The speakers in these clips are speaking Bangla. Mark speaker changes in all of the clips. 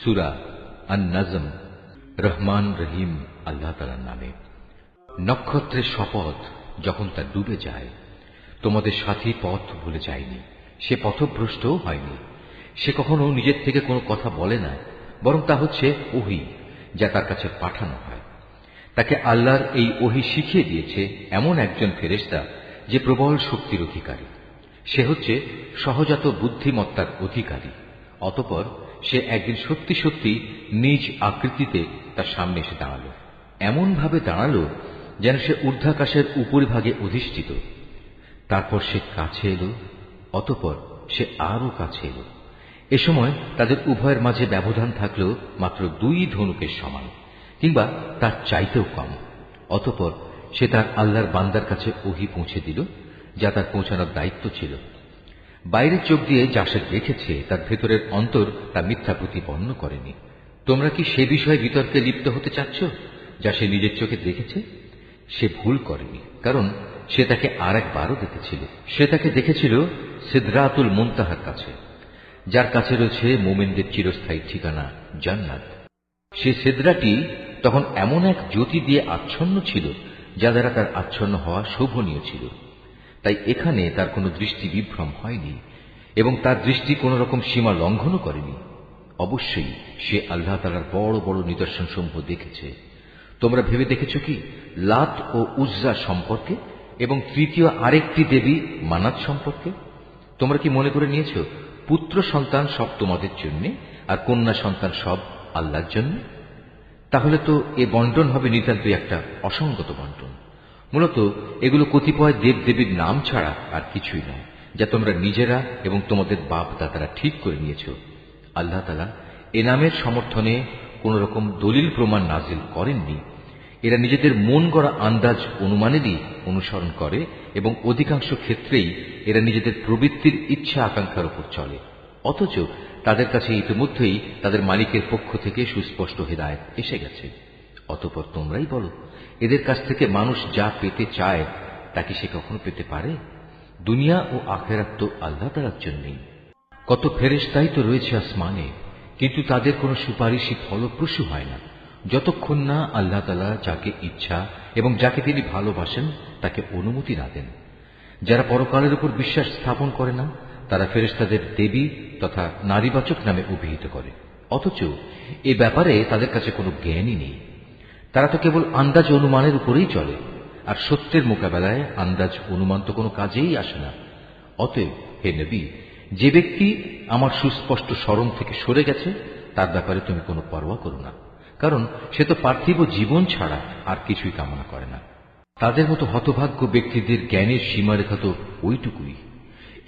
Speaker 1: সূরা আন-নাজম। রহমান রহিম আল্লাহ তাআলার নামে। নক্ষত্রের শপথ, যখন তা ডুবে যায়। তোমাদের সাথী পথ ভুলে যায়নি, সে পথভ্রষ্টও হয়নি। সে কখনো নিজের থেকে কোনো কথা বলে না, বরং তা হচ্ছে ওহী, যা তার কাছে পাঠানো হয়। তাকে আল্লাহর এই ওহী শিখিয়ে দিয়েছে এমন একজন ফেরেশতা যে প্রবল শক্তির অধিকারী। সে হচ্ছে সহজাত বুদ্ধিমত্তার অধিকারী। অতঃপর সে একদিন সত্যি সত্যি নিজ আকৃতিতে তার সামনে এসে দাঁড়ালো। এমন ভাবে দাঁড়ালো যেন সে ঊর্ধ্বাকাশের উপরিভাগে অধিষ্ঠিত। তারপর সে কাছে এলো, অতঃপর সে আরো কাছে এলো। এ সময় তাদের উভয়ের মাঝে ব্যবধান থাকলো মাত্র 2 ধনুকের সমান, কিংবা তার চাইতেও কম। অতঃপর সে তার আল্লাহর বান্দার কাছে ওহী পৌঁছে দিল, যা তার পৌঁছানোর দায়িত্ব ছিল। বাইরের চোখ দিয়ে যা সে দেখেছে, তার ভেতরের অন্তর তা মিথ্যা প্রতিপন্ন করেনি। তোমরা কি সে বিষয়ে বিতর্কে লিপ্ত হতে চাচ্ছ যা সে নিজের চোখে দেখেছে? সে ভুল করেনি, কারণ সে তাকে আর একবারও দেখেছিল। সে তাকে দেখেছিল সিদরাতুল মুনতাহার কাছে, যার কাছে রয়েছে মুমিনদের চিরস্থায়ী ঠিকানা জান্নাত। সে সিদরাটি তখন এমন এক জ্যোতি দিয়ে আচ্ছন্ন ছিল, যা দ্বারা তার আচ্ছন্ন হওয়া শোভনীয় ছিল। তাই এখানে তার কোনো দৃষ্টি বিভ্রম হয়নি, এবং তার দৃষ্টি কোন রকম সীমা লঙ্ঘনও করেনি। অবশ্যই সে আল্লাহ তাআলার বড় বড় নিদর্শন সমূহ দেখেছে। তোমরা ভেবে দেখেছ কি লাত ও উজ্জা সম্পর্কে, এবং তৃতীয় আরেকটি দেবী মানাত সম্পর্কে? তোমরা কি মনে করে নিয়েছ পুত্র সন্তান সব তোমাদের জন্য, আর কন্যা সন্তান সব আল্লাহর জন্য? তাহলে তো এ বন্টন হবে নিতান্তই একটা অসঙ্গত বন্টন। মূলত এগুলো কতিপয় দেবদেবীর নাম ছাড়া আর কিছুই নয়, যা তোমরা নিজেরা এবং তোমাদের বাপ দাদারা ঠিক করে নিয়েছ। আল্লাহ তাআলা এ নামের সমর্থনে কোন রকম দলিল প্রমাণ নাজিল করেননি। এরা নিজেদের মন গড়া আন্দাজ অনুমানেরই অনুসরণ করে, এবং অধিকাংশ ক্ষেত্রেই এরা নিজেদের প্রবৃত্তির ইচ্ছা আকাঙ্ক্ষার উপর চলে। অথচ তাদের কাছে ইতিমধ্যেই তাদের মালিকের পক্ষ থেকে সুস্পষ্ট হিদায়াত এসে গেছে। অতঃপর তোমরাই বলো, এদের কাছ থেকে মানুষ যা পেতে চায় তা কি সে কখনো পেতে পারে? দুনিয়া ও আখিরাত তো আল্লাহ তাআলার জন্যই। কত ফেরেশতাই তো রয়েছে আসমানে, কিন্তু তাদের কোনো সুপারিশই ফলপ্রসূ হয় না, যতক্ষণ না আল্লাহ তাআলা যাকে ইচ্ছা এবং যাকে তিনি ভালোবাসেন তাকে অনুমতি না দেন। যারা পরকালের উপর বিশ্বাস স্থাপন করে না, তারা ফেরেশতাদের দেবী তথা নারীবাচক নামে অভিহিত করে, অথচ এ ব্যাপারে তাদের কাছে কোনো জ্ঞানই নেই। তারা তো কেবল আন্দাজ অনুমানের উপরেই চলে, আর সত্যের মোকাবেলায় আন্দাজ অনুমান তো কোনো কাজেই আসে না। অতএব হে নবী, যে ব্যক্তি আমার সুস্পষ্ট স্মরণ থেকে সরে গেছে তার ব্যাপারে তুমি কোনো পরোয়া করো না, কারণ সে তো পার্থিব জীবন ছাড়া আর কিছুই কামনা করে না। তাদের মতো হতভাগ্য ব্যক্তিদের জ্ঞানের সীমারেখা তো ওইটুকুই।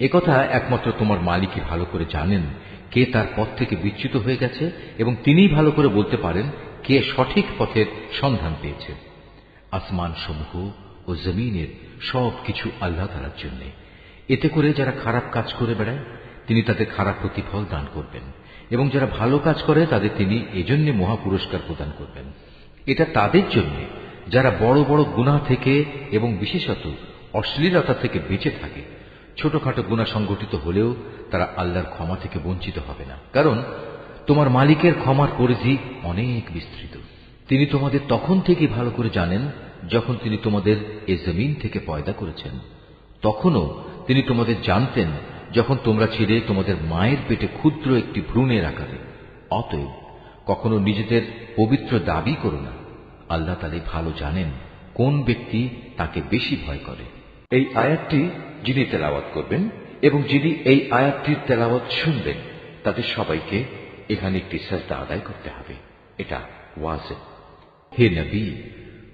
Speaker 1: একথা একমাত্র তোমার মালিকই ভালো করে জানেন কে তার পথ থেকে বিচ্যুত হয়ে গেছে, এবং তিনিই ভালো করে বলতে পারেন কে সঠিক পথের সন্ধান পেয়েছে। আসমান সমূহ ও জমিনের সব কিছু আল্লাহ তাআলার জন্য। এতে করে যারা খারাপ কাজ করে বেড়ায় তিনি তাদের খারাপ প্রতিফল দান করবেন, এবং যারা ভালো কাজ করে তাদের তিনি এজন্য মহা পুরস্কার প্রদান করবেন। এটা তাদের জন্য যারা বড় বড় গুনাহ থেকে এবং বিশেষত অশ্লীলতা থেকে বেঁচে থাকে। ছোটখাটো গুনাহ সংগঠিত হলেও তারা আল্লাহর ক্ষমা থেকে বঞ্চিত হবে না, কারণ তোমার মালিকের ক্ষমার পরিধি অনেক বিস্তৃত। তিনি তোমাদের তখন থেকে ভালো করে জানেন যখন তিনি তোমাদের এ জমিন থেকে পয়দা করেছেন। তখনও তিনি তোমাদের জানতেন যখন তোমরা ছিলে তোমাদের মায়ের পেটে ক্ষুদ্র একটি ভ্রূণের আকারে। অতএব কখনো নিজেদের পবিত্র দাবি করো না। আল্লাহ তাআলা ভালো জানেন কোন ব্যক্তি তাকে বেশি ভয় করে। এই আয়াতটি যিনি তেলাওয়াত করবেন এবং যিনি এই আয়াতটির তেলাওয়াত শুনবেন তাদের সবাইকে এখানে একটি সাজদা আদায় করতে হবে। এটা ওয়াজিব। হে নবী,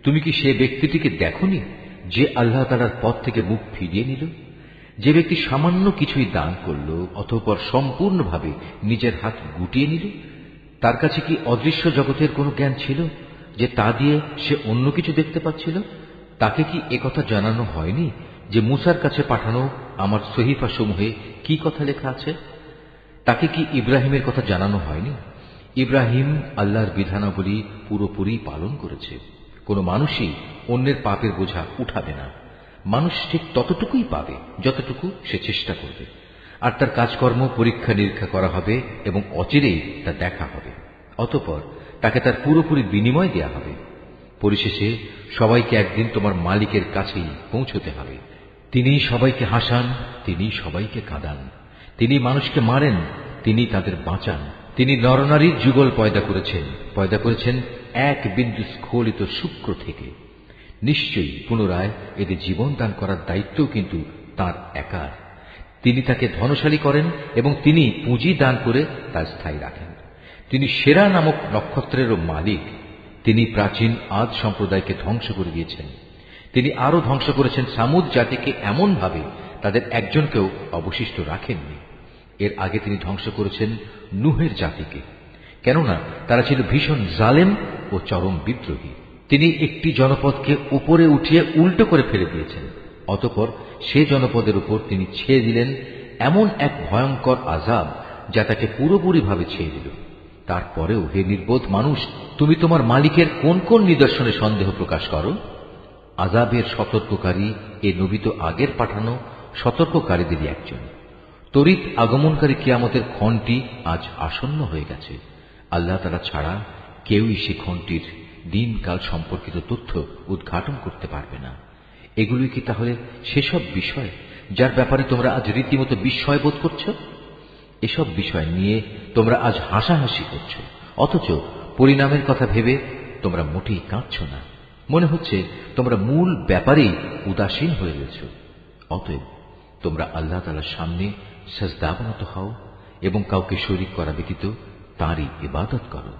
Speaker 1: তুমি কি সে ব্যক্তিটিকে দেখোনি যে আল্লাহ তাআলার পথ থেকে মুখ ফিরিয়ে নিল? যে ব্যক্তি সামান্য কিছুই দান করল অতঃপর সম্পূর্ণভাবে নিজের হাত গুটিয়ে নিল, তার কাছে কি অদৃশ্য জগতের কোনো জ্ঞান ছিল যে তা দিয়ে সে অন্য কিছু দেখতে পাচ্ছিল? তাকে কি একথা জানানো হয়নি যে মূসার কাছে পাঠানো আমার সহিফা সমূহে কি কথা লেখা আছে? তাকে কি ইব্রাহিমের কথা জানানো হয়নি? ইব্রাহিম আল্লাহর বিধানাবলী পুরোপুরি পালন করেছে। কোন মানুষই অন্যের পাপের বোঝা উঠাবে না। মানুষ ঠিক ততটুকুই পাবে যতটুকু সে চেষ্টা করবে, আর তার কাজকর্ম পরীক্ষা নিরীক্ষা করা হবে এবং অচিরেই তা দেখা হবে। অতঃপর তাকে তার পুরোপুরি বিনিময় দেয়া হবে। পরিশেষে সবাইকে একদিন তোমার মালিকের কাছেই পৌঁছতে হবে। তিনি সবাইকে হাসান, তিনি সবাইকে কাঁদান, তিনি মানুষকে মারেন, তিনি তাদের বাঁচান। তিনি নরনারীর যুগল পয়দা করেছেন এক বিন্দু স্খলিত শুক্র থেকে। নিশ্চয়ই পুনরায় এদের জীবন দান করার দায়িত্বও কিন্তু তাঁর একার। তিনি তাকে ধনশালী করেন এবং তিনি পুঁজি দান করে তা স্থায়ী রাখেন। তিনি সেরা নামক নক্ষত্রেরও মালিক। তিনি প্রাচীন আদ সম্প্রদায়কে ধ্বংস করে দিয়েছেন। তিনি আরো ধ্বংস করেছেন সামুদ জাতিকে এমনভাবে তাদের একজনকেও অবশিষ্ট রাখেননি। এর আগে তিনি ধ্বংস করেছেন নূহের জাতিকে, কেননা তারা ছিল ভীষণ জালেম ও চরম বিদ্রোহী। তিনি একটি জনপদকে উপরে উঠিয়ে উল্টো করে ফেলে দিয়েছেন। অতঃপর সে জনপদের উপর তিনি ছেয়ে দিলেন এমন এক ভয়ঙ্কর আযাব যা তাকে পুরোপুরিভাবে ছেয়ে দিল। তারপরেও হে নির্বোধ মানুষ, তুমি তোমার মালিকের কোন কোন নিদর্শনে সন্দেহ প্রকাশ করো? আযাবের সতর্ককারী এ নবী তো আগের পাঠানো সতর্ককারীদেরই একজন। তড়িৎ আগমনকারী কিয়ামতের ক্ষণটি আজ আসন্ন হয়ে গেছে। আল্লাহ তাআলা ছাড়া কেউই সে ক্ষণটির দিনকাল সম্পর্কিত তথ্য উদ্ঘাটন করতে পারবে না। এগুলি কি তাহলে সেসব বিষয় যার ব্যাপারে তোমরা আজ রীতিমতো বিস্ময় বোধ করছ? এসব বিষয় নিয়ে তোমরা আজ হাসাহাসি করছ, অথচ পরিণামের কথা ভেবে তোমরা মোটেই কাঁদছ না। মনে হচ্ছে তোমরা মূল ব্যাপারেই উদাসীন হয়ে গেছ। অতএব তোমরা আল্লাহ তাআলার সামনে সিজদাবনত হও এবং কাউকে শরীক করা ব্যতীত তাঁরই ইবাদত করো।